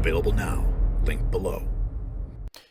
Available now. Link below.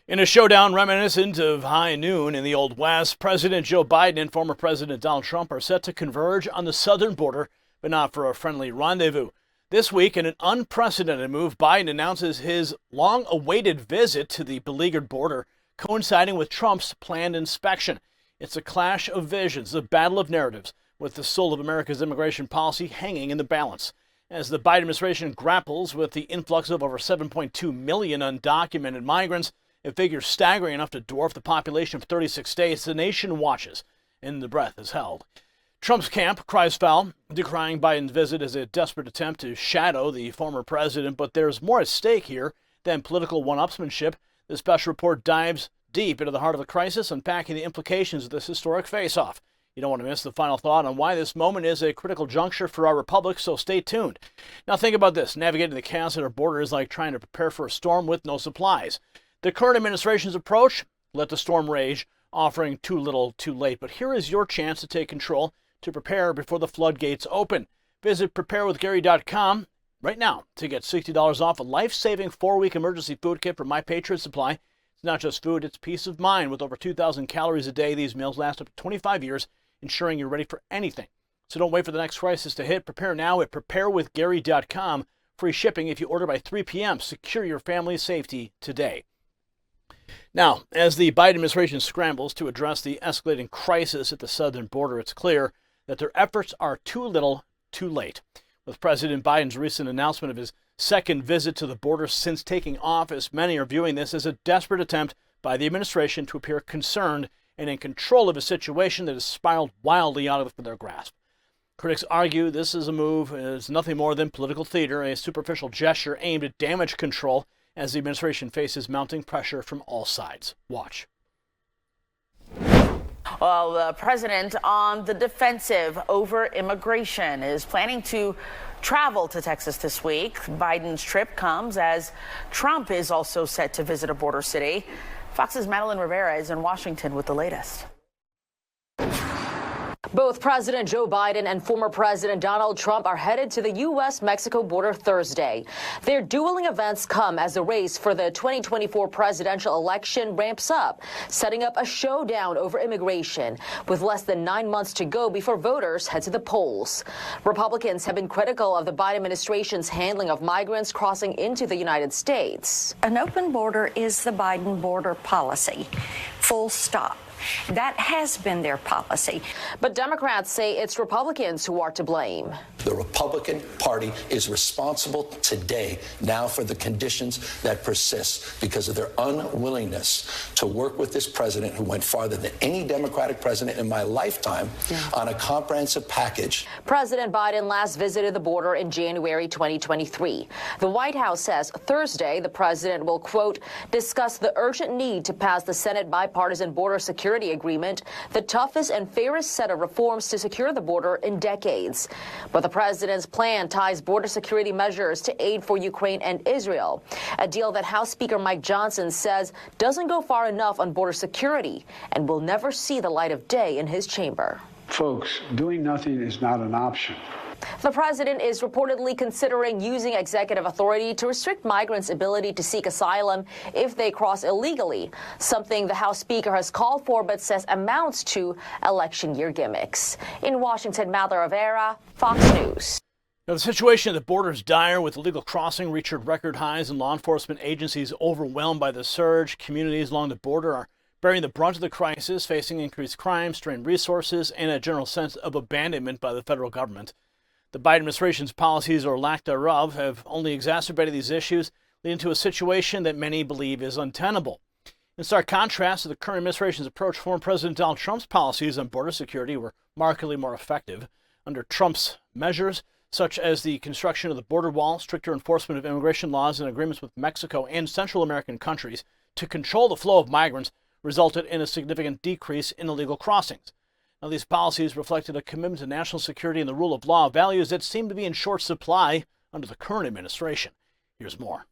In a showdown reminiscent of high noon in the Old West, President Joe Biden and former President Donald Trump are set to converge on the southern border, but not for a friendly rendezvous. This week, in an unprecedented move, Biden announces his long-awaited visit to the beleaguered border, coinciding with Trump's planned inspection. It's a clash of visions, a battle of narratives, with the soul of America's immigration policy hanging in the balance. As the Biden administration grapples with the influx of over 7.2 million undocumented migrants, a figure staggering enough to dwarf the population of 36 states, the nation watches, and the breath is held. Trump's camp cries foul, decrying Biden's visit as a desperate attempt to shadow the former president, but there's more at stake here than political one-upsmanship. The special report dives deep into the heart of the crisis, unpacking the implications of this historic face-off. You don't want to miss the final thought on why this moment is a critical juncture for our republic, so stay tuned. Now think about this. Navigating the chaos at our border is like trying to prepare for a storm with no supplies. The current administration's approach, let the storm rage, offering too little, too late. But here is your chance to take control, to prepare before the floodgates open. Visit preparewithgary.com right now to get $60 off a life-saving 4-week emergency food kit from My Patriot Supply. It's not just food, it's peace of mind. With over 2,000 calories a day, these meals last up to 25 years, ensuring you're ready for anything. So don't wait for the next crisis to hit. Prepare now at preparewithgary.com. Free shipping if you order by 3 p.m. Secure your family's safety today. Now, as the Biden administration scrambles to address the escalating crisis at the southern border, it's clear that their efforts are too little, too late. With President Biden's recent announcement of his second visit to the border since taking office, many are viewing this as a desperate attempt by the administration to appear concerned and in control of a situation that has spiraled wildly out of their grasp. Critics argue this is a move is nothing more than political theater, a superficial gesture aimed at damage control as the administration faces mounting pressure from all sides. Watch. Well, the president on the defensive over immigration is planning to travel to Texas this week. Biden's trip comes as Trump is also set to visit a border city. Fox's Madeline Rivera is in Washington with the latest. Both President Joe Biden and former President Donald Trump are headed to the U.S.-Mexico border Thursday. Their dueling events come as the race for the 2024 presidential election ramps up, setting up a showdown over immigration, with less than 9 months to go before voters head to the polls. Republicans have been critical of the Biden administration's handling of migrants crossing into the United States. An open border is the Biden border policy. Full stop. That has been their policy. But Democrats say it's Republicans who are to blame. The Republican Party is responsible today now for the conditions that persist because of their unwillingness to work with this president who went farther than any Democratic president in my lifetime on a comprehensive package. President Biden last visited the border in January 2023. The White House says Thursday the president will, quote, discuss the urgent need to pass the Senate bipartisan border security agreement, the toughest and fairest set of reforms to secure the border in decades. But the president's plan ties border security measures to aid for Ukraine and Israel, a deal that House Speaker Mike Johnson says doesn't go far enough on border security and will never see the light of day in his chamber. Folks, doing nothing is not an option. The president is reportedly considering using executive authority to restrict migrants' ability to seek asylum if they cross illegally, something the House Speaker has called for but says amounts to election year gimmicks. In Washington, Madeline Rivera, Fox News. Now, the situation at the border is dire, with illegal crossing reaching record highs and law enforcement agencies overwhelmed by the surge. Communities along the border are bearing the brunt of the crisis, facing increased crime, strained resources, and a general sense of abandonment by the federal government. The Biden administration's policies, or lack thereof, have only exacerbated these issues, leading to a situation that many believe is untenable. In stark contrast to the current administration's approach, former President Donald Trump's policies on border security were markedly more effective. Under Trump's measures, such as the construction of the border wall, stricter enforcement of immigration laws, and agreements with Mexico and Central American countries to control the flow of migrants, resulted in a significant decrease in illegal crossings. Now, these policies reflected a commitment to national security and the rule of law, values that seem to be in short supply under the current administration. Here's more.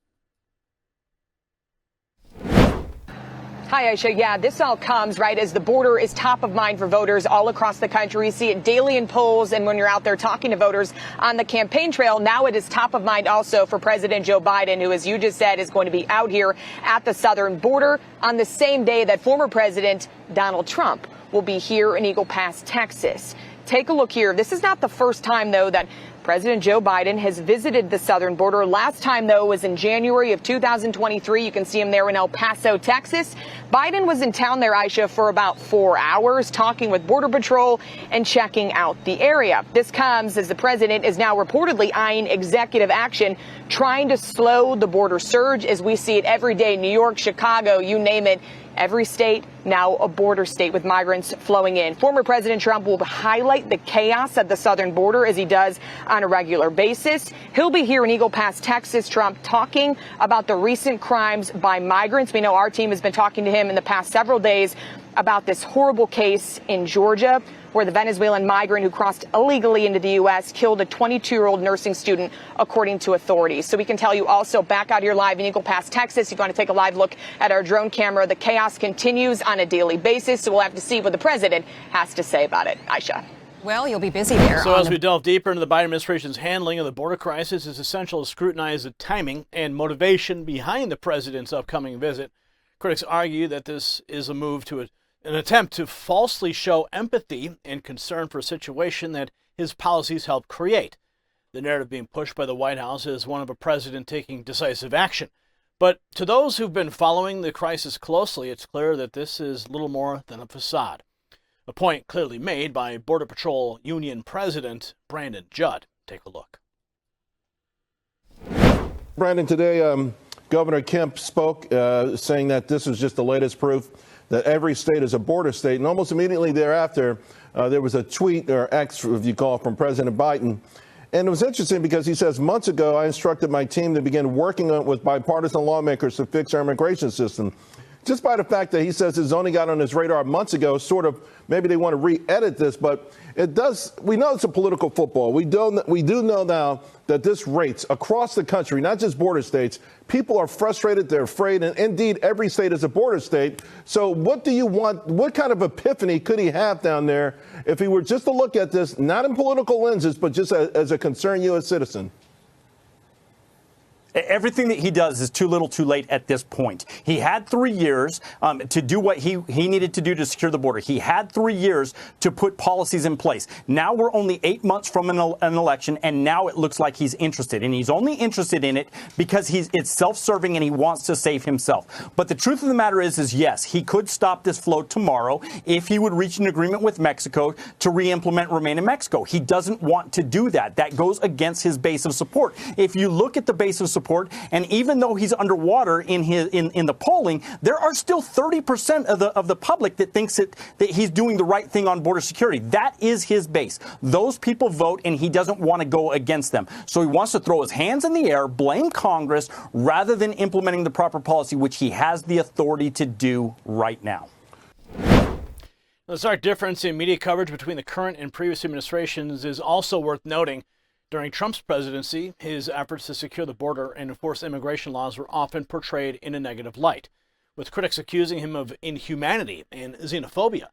Hi, Aisha. Yeah, this all comes right as the border is top of mind for voters all across the country. You see it daily in polls, and when you're out there talking to voters on the campaign trail, now it is top of mind also for President Joe Biden, who, as you just said, is going to be out here at the southern border on the same day that former President Donald Trump will be here in Eagle Pass, Texas. Take a look here. This is not the first time, though, that President Joe Biden has visited the southern border. Last time, though, was in January of 2023. You can see him there in El Paso, Texas. Biden was in town there, Aisha, for about 4 hours, talking with Border Patrol and checking out the area. This comes as the president is now reportedly eyeing executive action, trying to slow the border surge as we see it every day. New York, Chicago, you name it. Every state now a border state with migrants flowing in. Former President Trump will highlight the chaos at the southern border as he does on a regular basis. He'll be here in Eagle Pass, Texas, Trump, talking about the recent crimes by migrants. We know our team has been talking to him in the past several days about this horrible case in Georgia where the Venezuelan migrant who crossed illegally into the U.S. killed a 22-year-old nursing student, according to authorities. So we can tell you also back out here live in Eagle Pass, Texas. If you want to take a live look at our drone camera, the chaos continues on a daily basis. So we'll have to see what the president has to say about it. Aisha. Well, you'll be busy there. So as we delve deeper into the Biden administration's handling of the border crisis, it's essential to scrutinize the timing and motivation behind the president's upcoming visit. Critics argue that this is a move to an attempt to falsely show empathy and concern for a situation that his policies helped create. The narrative being pushed by the White House is one of a president taking decisive action. But to those who've been following the crisis closely, it's clear that this is little more than a facade. A point clearly made by Border Patrol Union President Brandon Judd. Take a look. Brandon, today Governor Kemp spoke saying that this is just the latest proof that every state is a border state. And almost immediately thereafter, there was a tweet, or X, if you call, from President Biden. And it was interesting because he says, months ago, I instructed my team to begin working on with bipartisan lawmakers to fix our immigration system. Just by the fact that he says it's only got on his radar months ago, sort of, maybe they want to re-edit this, but it does, we know it's a political football. We do know now that this rates across the country, not just border states. People are frustrated, they're afraid, and indeed every state is a border state. So what do you want, what kind of epiphany could he have down there if he were just to look at this, not in political lenses, but just as a concerned U.S. citizen? Everything that he does is too little too late at this point. He had 3 years to do what he needed to do to secure the border. He had 3 years to put policies in place. Now we're only 8 months from an election, and now it looks like he's interested. And he's only interested in it because it's self-serving and he wants to save himself. But the truth of the matter is yes, he could stop this flow tomorrow if he would reach an agreement with Mexico to re-implement Remain in Mexico. He doesn't want to do that. That goes against his base of support. If you look at the base of support, and even though he's underwater in the polling, there are still 30% of the public that thinks that he's doing the right thing on border security. That is his base. Those people vote, and he doesn't want to go against them. So he wants to throw his hands in the air, blame Congress, rather than implementing the proper policy, which he has the authority to do right now. The stark difference in media coverage between the current and previous administrations is also worth noting. During Trump's presidency, his efforts to secure the border and enforce immigration laws were often portrayed in a negative light, with critics accusing him of inhumanity and xenophobia.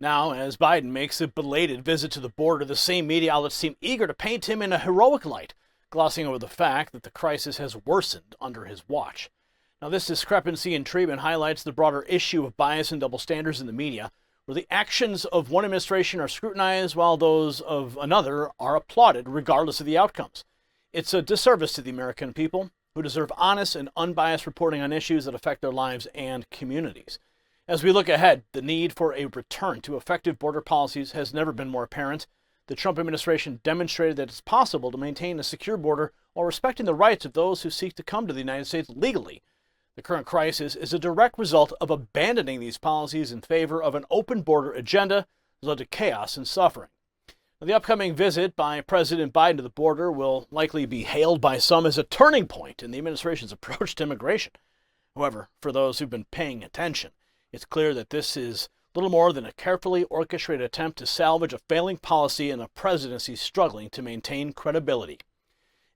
Now, as Biden makes a belated visit to the border, the same media outlets seem eager to paint him in a heroic light, glossing over the fact that the crisis has worsened under his watch. Now, this discrepancy in treatment highlights the broader issue of bias and double standards in the media, where the actions of one administration are scrutinized while those of another are applauded regardless of the outcomes. It's a disservice to the American people, who deserve honest and unbiased reporting on issues that affect their lives and communities. As we look ahead, the need for a return to effective border policies has never been more apparent. The Trump administration demonstrated that it's possible to maintain a secure border while respecting the rights of those who seek to come to the United States legally. The current crisis is a direct result of abandoning these policies in favor of an open border agenda that led to chaos and suffering. Now, the upcoming visit by President Biden to the border will likely be hailed by some as a turning point in the administration's approach to immigration. However, for those who've been paying attention, it's clear that this is little more than a carefully orchestrated attempt to salvage a failing policy and a presidency struggling to maintain credibility.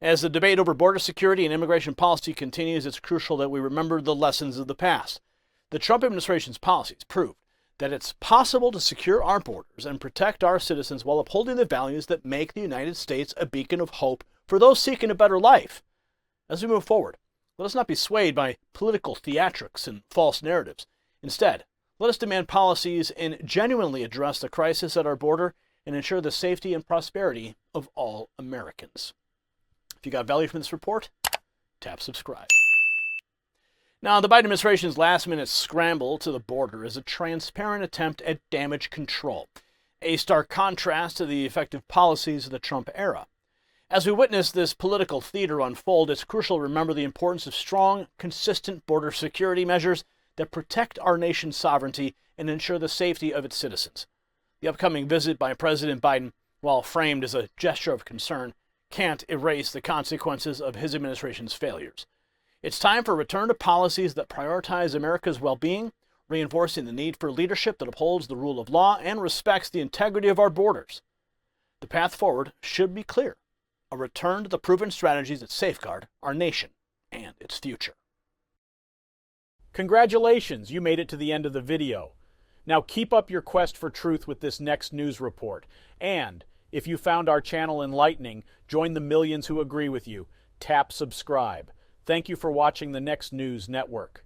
As the debate over border security and immigration policy continues, it's crucial that we remember the lessons of the past. The Trump administration's policies proved that it's possible to secure our borders and protect our citizens while upholding the values that make the United States a beacon of hope for those seeking a better life. As we move forward, let us not be swayed by political theatrics and false narratives. Instead, let us demand policies and genuinely address the crisis at our border and ensure the safety and prosperity of all Americans. If you got value from this report, tap subscribe. Now, the Biden administration's last-minute scramble to the border is a transparent attempt at damage control, a stark contrast to the effective policies of the Trump era. As we witness this political theater unfold, it's crucial to remember the importance of strong, consistent border security measures that protect our nation's sovereignty and ensure the safety of its citizens. The upcoming visit by President Biden, while framed as a gesture of concern, can't erase the consequences of his administration's failures. It's time for a return to policies that prioritize America's well-being, reinforcing the need for leadership that upholds the rule of law and respects the integrity of our borders. The path forward should be clear: a return to the proven strategies that safeguard our nation and its future. Congratulations, you made it to the end of the video. Now keep up your quest for truth with this next news report. And if you found our channel enlightening, join the millions who agree with you. Tap subscribe. Thank you for watching the Next News Network.